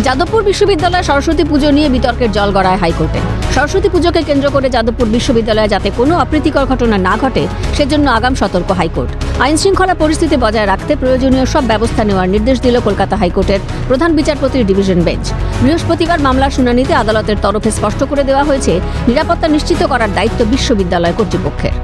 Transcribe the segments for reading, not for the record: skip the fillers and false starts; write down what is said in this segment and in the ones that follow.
যাদবপুর বিশ্ববিদ্যালয়ে সরস্বতী পুজো নিয়ে বিতর্কের জল গড়ায় হাইকোর্টে। সরস্বতী পুজোকে কেন্দ্র করে যাদবপুর বিশ্ববিদ্যালয়ে যাতে কোনো অপ্রীতিকর ঘটনা না ঘটে সেজন্য আগাম সতর্ক হাইকোর্ট। আইন শৃঙ্খলা পরিস্থিতি বজায় রাখতে প্রয়োজনীয় সব ব্যবস্থা নেওয়ার নির্দেশ দিল কলকাতা হাইকোর্টের প্রধান বিচারপতির ডিভিশন বেঞ্চ। বৃহস্পতিবার মামলার শুনানিতে আদালতের তরফে স্পষ্ট করে দেওয়া হয়েছে নিরাপত্তা নিশ্চিত করার দায়িত্ব বিশ্ববিদ্যালয় কর্তৃপক্ষের।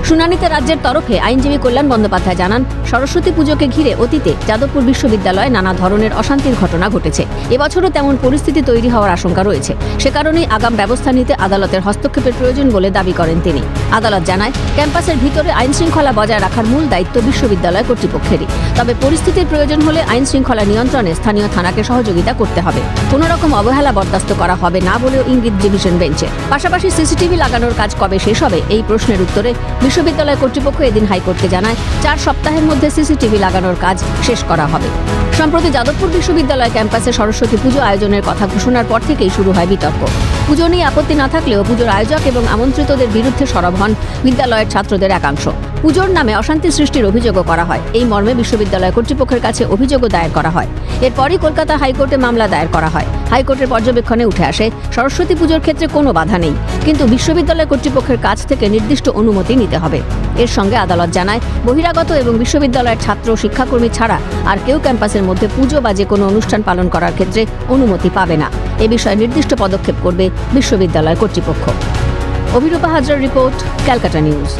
শুনানিতে রাজ্যের তরফে আইনজীবী কল্যাণ বন্দ্যোপাধ্যায় জানান, সরস্বতী পুজোকে ঘিরে অতীতে যাদবপুর বিশ্ববিদ্যালয়ে নানা ধরনের অশান্তির ঘটনা ঘটেছে। এবছরও তেমন পরিস্থিতি তৈরি হওয়ার আশঙ্কা রয়েছে। সে কারণেই আগাম ব্যবস্থা নিতে আদালতের হস্তক্ষেপের প্রয়োজন বলে দাবি করেন তিনি। আদালত জানায়, ক্যাম্পাসের ভিতরে আইন শৃঙ্খলা বজায় রাখার মূল দায়িত্ব বিশ্ববিদ্যালয় কর্তৃপক্ষেরই। তবে পরিস্থিতির প্রয়োজন হলে আইন শৃঙ্খলা নিয়ন্ত্রণে স্থানীয় থানাকে সহযোগিতা করতে হবে। কোনো রকম অবহেলা বরদাস্ত করা হবে না বলেও ইঙ্গিত ডিভিশন বেঞ্চের। পাশাপাশি সিসিটিভি লাগানোর কাজ কবে শেষ হবে এই প্রশ্নের উত্তরে বিশ্ববিদ্যালয় কর্তৃপক্ষ এদিন হাইকোর্টকে জানায়, 4 সপ্তাহের মধ্যে সিসিটিভি লাগানোর কাজ শেষ করা হবে। সম্প্রতি যাদবপুর বিশ্ববিদ্যালয় ক্যাম্পাসে সরস্বতী পুজো আয়োজনের কথা ঘোষণার পর থেকেই শুরু হয় বিতর্ক। পুজো নিয়ে আপত্তি না থাকলেও পুজোর আয়োজক এবং আমন্ত্রিতদের বিরুদ্ধে সরব হন বিদ্যালয়ের ছাত্রদের একাংশ। পুজোর নামে অশান্তি সৃষ্টির অভিযোগও করা হয়। এই মর্মে বিশ্ববিদ্যালয় কর্তৃপক্ষের কাছে অভিযোগও দায়ের করা হয়। এরপরই কলকাতা হাইকোর্টে মামলা দায়ের করা হয়। হাইকোর্টের পর্যবেক্ষণে উঠে আসে, সরস্বতী পুজোর ক্ষেত্রে কোনো বাধা নেই, কিন্তু বিশ্ববিদ্যালয় কর্তৃপক্ষের কাছ থেকে নির্দিষ্ট অনুমতি নিতে হবে। এর সঙ্গে আদালত জানায়, বহিরাগত এবং বিশ্ববিদ্যালয়ের ছাত্র শিক্ষাকর্মী ছাড়া আর কেউ ক্যাম্পাসের মধ্যে পুজো বা যে কোনো অনুষ্ঠান পালন করার ক্ষেত্রে অনুমতি পাবে না। এ বিষয়ে নির্দিষ্ট পদক্ষেপ করবে বিশ্ববিদ্যালয় কর্তৃপক্ষ। অভিরূপা হাজরার রিপোর্ট, ক্যালকাটা নিউজ।